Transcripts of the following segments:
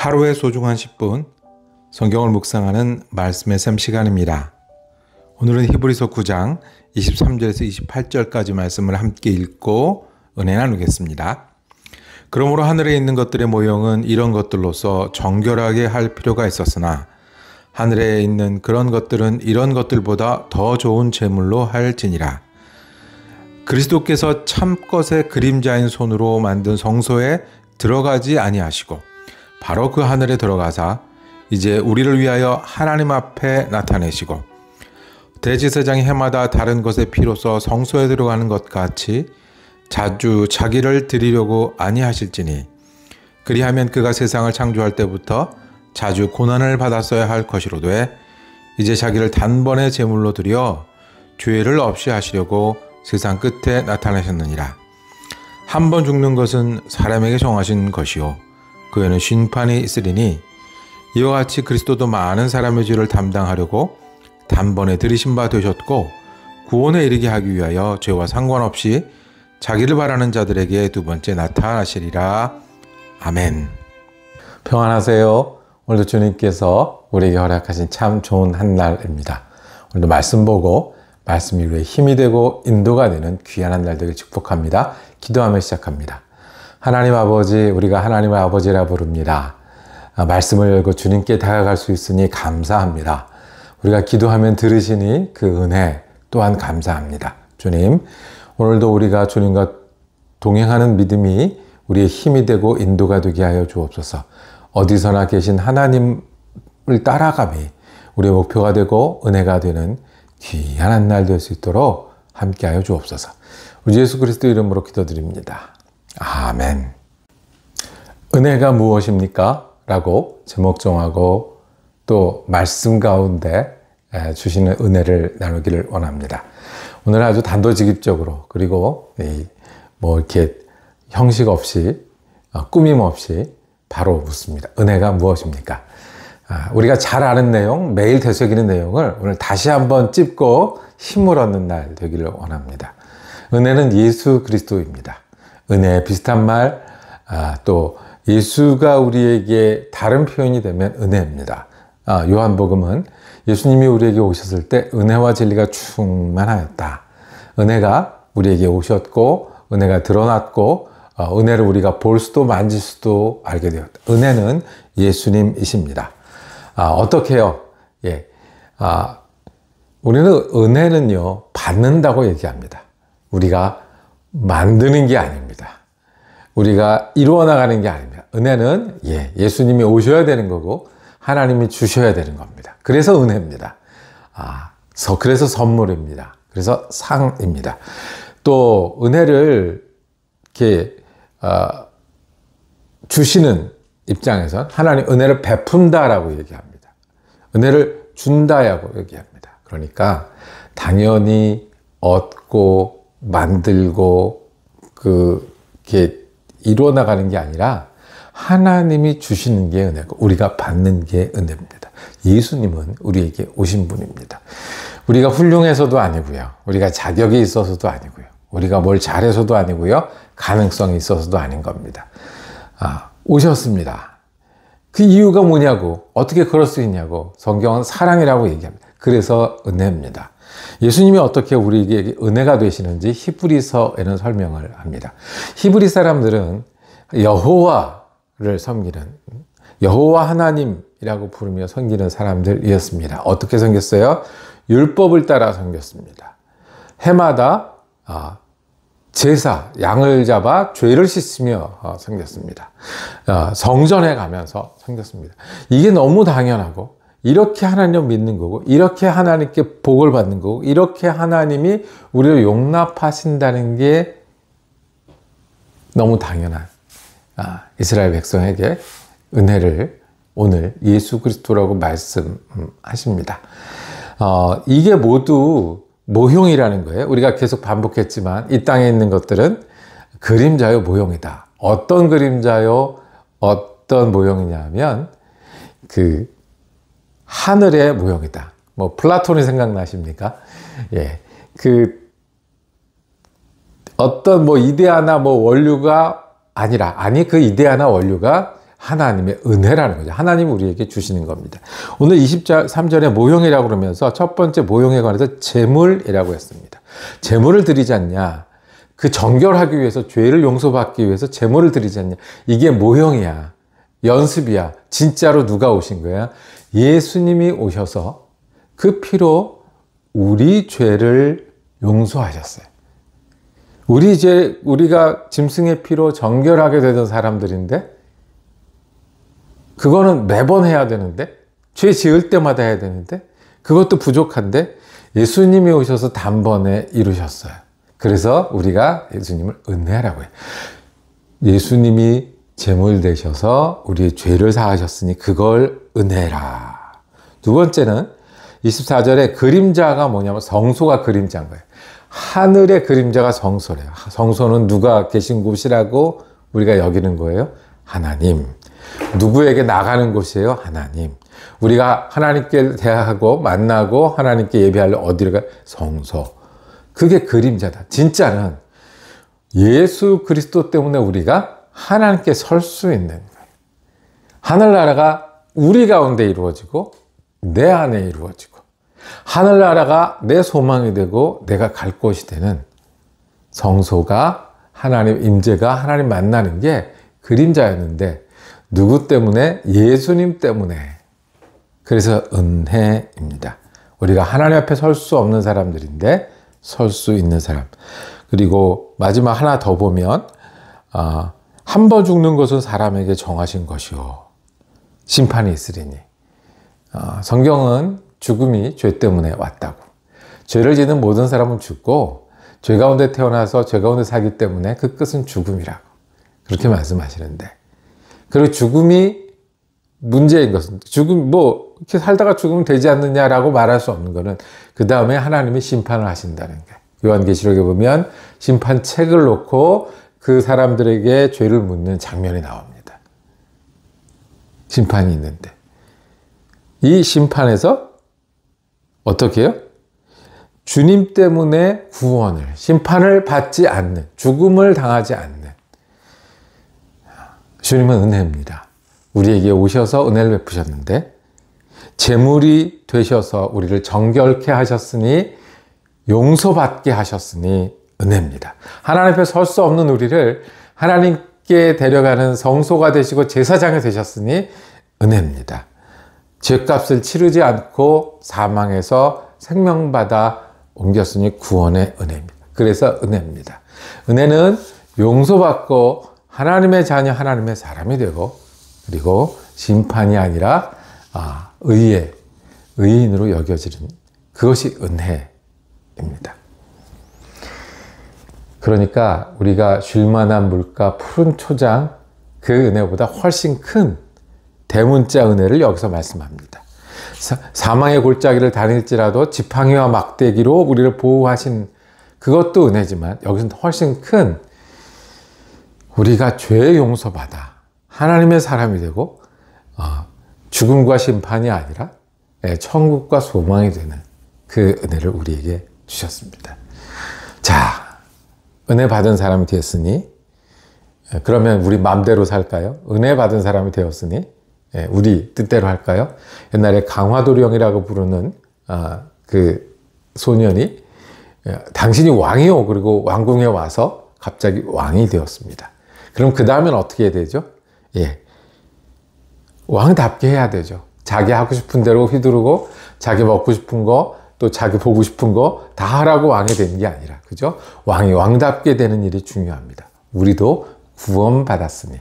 하루의 소중한 10분 성경을 묵상하는 말씀의 샘 시간입니다. 오늘은 히브리서 9장 23절에서 28절까지 말씀을 함께 읽고 은혜 나누겠습니다. 그러므로 하늘에 있는 것들의 모형은 이런 것들로서 정결하게 할 필요가 있었으나 하늘에 있는 그런 것들은 이런 것들보다 더 좋은 제물로 할지니라. 그리스도께서 참것의 그림자인 손으로 만든 성소에 들어가지 아니하시고 바로 그 하늘에 들어가사 이제 우리를 위하여 하나님 앞에 나타내시고 대제사장이 해마다 다른 것의 피로써 성소에 들어가는 것 같이 자주 자기를 드리려고 아니하실지니 그리하면 그가 세상을 창조할 때부터 자주 고난을 받았어야 할 것이로되 이제 자기를 단번에 제물로 드려 죄를 없이 하시려고 세상 끝에 나타나셨느니라. 한 번 죽는 것은 사람에게 정하신 것이요 그 후에는 심판이 있으리니 이와 같이 그리스도도 많은 사람의 죄를 담당하려고 단번에 들이신 바 되셨고 구원에 이르게 하기 위하여 죄와 상관없이 자기를 바라는 자들에게 두 번째 나타나시리라. 아멘. 평안하세요. 오늘도 주님께서 우리에게 허락하신 참 좋은 한 날입니다. 오늘도 말씀 보고 말씀이 우리의 힘이 되고 인도가 되는 귀한 한 날 되길 축복합니다. 기도하며 시작합니다. 하나님 아버지, 우리가 하나님의 아버지라 부릅니다. 말씀을 열고 주님께 다가갈 수 있으니 감사합니다. 우리가 기도하면 들으시니 그 은혜 또한 감사합니다. 주님, 오늘도 우리가 주님과 동행하는 믿음이 우리의 힘이 되고 인도가 되게 하여 주옵소서. 어디서나 계신 하나님을 따라감이 우리의 목표가 되고 은혜가 되는 귀한 한 날 될 수 있도록 함께하여 주옵소서. 우리 예수 그리스도 이름으로 기도드립니다. 아멘. 은혜가 무엇입니까? 라고 제목 정하고 또 말씀 가운데 주시는 은혜를 나누기를 원합니다. 오늘 아주 단도직입적으로 그리고 뭐 이렇게 형식 없이 꾸밈 없이 바로 묻습니다. 은혜가 무엇입니까? 우리가 잘 아는 내용, 매일 되새기는 내용을 오늘 다시 한번 찝고 힘을 얻는 날 되기를 원합니다. 은혜는 예수 그리스도입니다. 은혜 비슷한 말, 또 예수가 우리에게 다른 표현이 되면 은혜입니다. 요한복음은 예수님이 우리에게 오셨을 때 은혜와 진리가 충만하였다. 은혜가 우리에게 오셨고 은혜가 드러났고 은혜를 우리가 볼 수도 만질 수도 알게 되었다. 은혜는 예수님이십니다. 어떻게 해요? 예. 우리는 은혜는요, 받는다고 얘기합니다. 우리가 만드는 게 아닙니다. 우리가 이루어 나가는 게 아닙니다. 은혜는 예수님이 오셔야 되는 거고 하나님이 주셔야 되는 겁니다. 그래서 은혜입니다. 그래서 선물입니다. 그래서 상입니다. 또 은혜를 이렇게 주시는 입장에서 하나님 은혜를 베푼다라고 얘기합니다. 은혜를 준다라고 얘기합니다. 그러니까 당연히 얻고 만들고 이렇게 이루어 나가는 게 아니라 하나님이 주시는 게 은혜고 우리가 받는 게 은혜입니다. 예수님은 우리에게 오신 분입니다. 우리가 훌륭해서도 아니고요. 우리가 자격이 있어서도 아니고요. 우리가 뭘 잘해서도 아니고요. 가능성이 있어서도 아닌 겁니다. 오셨습니다. 그 이유가 뭐냐고, 어떻게 그럴 수 있냐고 성경은 사랑이라고 얘기합니다. 그래서 은혜입니다. 예수님이 어떻게 우리에게 은혜가 되시는지 히브리서에는 설명을 합니다. 히브리 사람들은 여호와를 섬기는, 여호와 하나님이라고 부르며 섬기는 사람들이었습니다. 어떻게 섬겼어요? 율법을 따라 섬겼습니다. 해마다 제사, 양을 잡아 죄를 씻으며 섬겼습니다. 성전에 가면서 섬겼습니다. 이게 너무 당연하고 이렇게 하나님을 믿는 거고 이렇게 하나님께 복을 받는 거고 이렇게 하나님이 우리를 용납하신다는 게 너무 당연한 이스라엘 백성에게 은혜를 오늘 예수 그리스도라고 말씀하십니다. 이게 모두 모형이라는 거예요. 우리가 계속 반복했지만 이 땅에 있는 것들은 그림자요 모형이다. 어떤 그림자요 어떤 모형이냐면 하늘의 모형이다. 뭐 플라톤이 생각나십니까? 어떤 이데아나 원류가 아니라 그 이데아나 원류가 하나님의 은혜라는 거죠. 하나님이 우리에게 주시는 겁니다. 오늘 23절에 모형이라고 그러면서 첫 번째 모형에 관해서 제물이라고 했습니다. 제물을 드리지 않냐. 그 정결하기 위해서, 죄를 용서받기 위해서 제물을 드리지 않냐. 이게 모형이야. 연습이야. 진짜로 누가 오신 거야? 예수님이 오셔서 그 피로 우리 죄를 용서하셨어요. 우리가 짐승의 피로 정결하게 되던 사람들인데, 그거는 매번 해야 되는데, 죄 지을 때마다 해야 되는데, 그것도 부족한데, 예수님이 오셔서 단번에 이루셨어요. 그래서 우리가 예수님을 은혜라고 해요. 예수님이 제물 되셔서 우리의 죄를 사하셨으니 그걸 은혜라. 두 번째는 24절에 그림자가 뭐냐면 성소가 그림자인 거예요. 하늘의 그림자가 성소래요. 성소는 누가 계신 곳이라고 우리가 여기는 거예요? 하나님. 누구에게 나가는 곳이에요? 하나님. 우리가 하나님께 대하고 만나고 하나님께 예배할 어디를 가? 성소. 그게 그림자다. 진짜는 예수 그리스도 때문에 우리가 하나님께 설 수 있는 거예요. 하늘나라가 우리 가운데 이루어지고 내 안에 이루어지고, 하늘나라가 내 소망이 되고 내가 갈 곳이 되는 성소가, 하나님 임재가, 하나님 만나는 게 그림자였는데, 누구 때문에? 예수님 때문에. 그래서 은혜입니다. 우리가 하나님 앞에 설 수 없는 사람들인데 설 수 있는 사람. 그리고 마지막 하나 더 보면 한 번 죽는 것은 사람에게 정하신 것이요 심판이 있으리니. 성경은 죽음이 죄 때문에 왔다고. 죄를 짓는 모든 사람은 죽고 죄 가운데 태어나서 죄 가운데 살기 때문에 그 끝은 죽음이라고 그렇게 말씀하시는데, 그리고 죽음이 문제인 것은, 죽음 뭐 이렇게 살다가 죽으면 되지 않느냐라고 말할 수 없는 것은 그 다음에 하나님이 심판을 하신다는 게, 요한계시록에 보면 심판책을 놓고 그 사람들에게 죄를 묻는 장면이 나옵니다. 심판이 있는데 이 심판에서 어떻게 해요? 주님 때문에 구원을, 심판을 받지 않는, 죽음을 당하지 않는, 주님은 은혜입니다. 우리에게 오셔서 은혜를 베푸셨는데 제물이 되셔서 우리를 정결케 하셨으니, 용서받게 하셨으니 은혜입니다. 하나님 앞에 설 수 없는 우리를 하나님께 데려가는 성소가 되시고 제사장이 되셨으니 은혜입니다. 죄값을 치르지 않고 사망에서 생명받아 옮겼으니 구원의 은혜입니다. 그래서 은혜입니다. 은혜는 용서받고 하나님의 자녀, 하나님의 사람이 되고, 그리고 심판이 아니라 의인으로 여겨지는, 그것이 은혜입니다. 그러니까 우리가 쉴만한 물가, 푸른 초장, 그 은혜보다 훨씬 큰 대문자 은혜를 여기서 말씀합니다. 사망의 골짜기를 다닐지라도 지팡이와 막대기로 우리를 보호하신 그것도 은혜지만, 여기서는 훨씬 큰, 우리가 죄 용서받아 하나님의 사람이 되고 죽음과 심판이 아니라 천국과 소망이 되는 그 은혜를 우리에게 주셨습니다. 자, 은혜 받은 사람이 되었으니, 그러면 우리 마음대로 살까요? 은혜 받은 사람이 되었으니 우리 뜻대로 할까요? 옛날에 강화도령이라고 부르는 그 소년이 당신이 왕이요, 그리고 왕궁에 와서 갑자기 왕이 되었습니다. 그럼 그 다음엔 어떻게 해야 되죠? 왕답게 해야 되죠. 자기 하고 싶은 대로 휘두르고 자기 먹고 싶은 거, 또 자기 보고 싶은 거 다 하라고 왕이 되는 게 아니라, 그죠? 왕이 왕답게 되는 일이 중요합니다. 우리도 구원받았으니,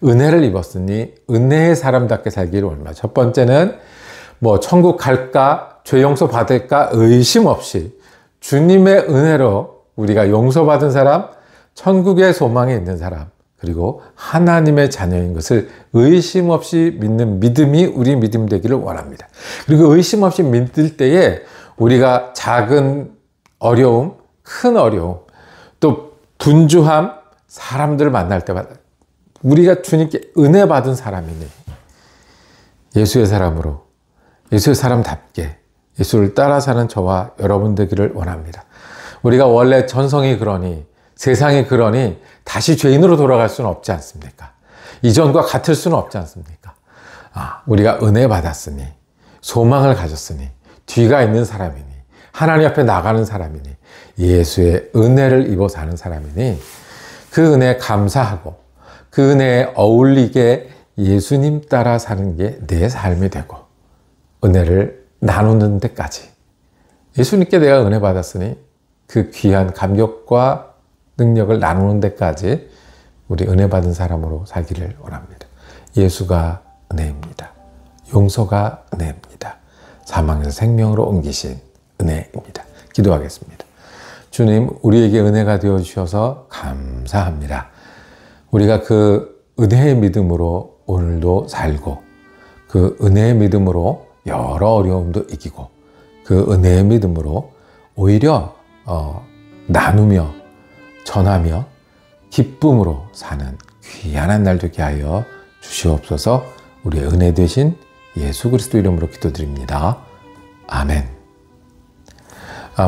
은혜를 입었으니 은혜의 사람답게 살기를 원합니다. 첫 번째는 뭐 천국 갈까, 죄 용서 받을까 의심 없이 주님의 은혜로 우리가 용서받은 사람, 천국의 소망에 있는 사람, 그리고 하나님의 자녀인 것을 의심 없이 믿는 믿음이 우리 믿음 되기를 원합니다. 그리고 의심 없이 믿을 때에 우리가 작은 어려움, 큰 어려움, 또 분주함, 사람들을 만날 때마다 우리가 주님께 은혜 받은 사람이니 예수의 사람으로, 예수의 사람답게 예수를 따라 사는 저와 여러분 되기를 원합니다. 우리가 원래 전성이 그러니, 세상이 그러니 다시 죄인으로 돌아갈 수는 없지 않습니까? 이전과 같을 수는 없지 않습니까? 우리가 은혜 받았으니, 소망을 가졌으니, 뒤가 있는 사람이니, 하나님 앞에 나가는 사람이니, 예수의 은혜를 입어 사는 사람이니, 그 은혜에 감사하고 그 은혜에 어울리게 예수님 따라 사는 게 내 삶이 되고, 은혜를 나누는 데까지, 예수님께 내가 은혜 받았으니 그 귀한 감격과 능력을 나누는 데까지 우리 은혜 받은 사람으로 살기를 원합니다. 예수가 은혜입니다. 용서가 은혜입니다. 사망에서 생명으로 옮기신 은혜입니다. 기도하겠습니다. 주님, 우리에게 은혜가 되어주셔서 감사합니다. 우리가 그 은혜의 믿음으로 오늘도 살고, 그 은혜의 믿음으로 여러 어려움도 이기고, 그 은혜의 믿음으로 오히려 나누며 전하며 기쁨으로 사는 귀한 한 날 되게 하여 주시옵소서. 우리의 은혜 되신 예수 그리스도 이름으로 기도드립니다. 아멘.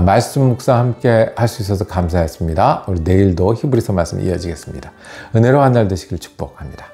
말씀 묵상 함께 할 수 있어서 감사했습니다. 우리 내일도 히브리서 말씀 이어지겠습니다. 은혜로운 한 날 되시길 축복합니다.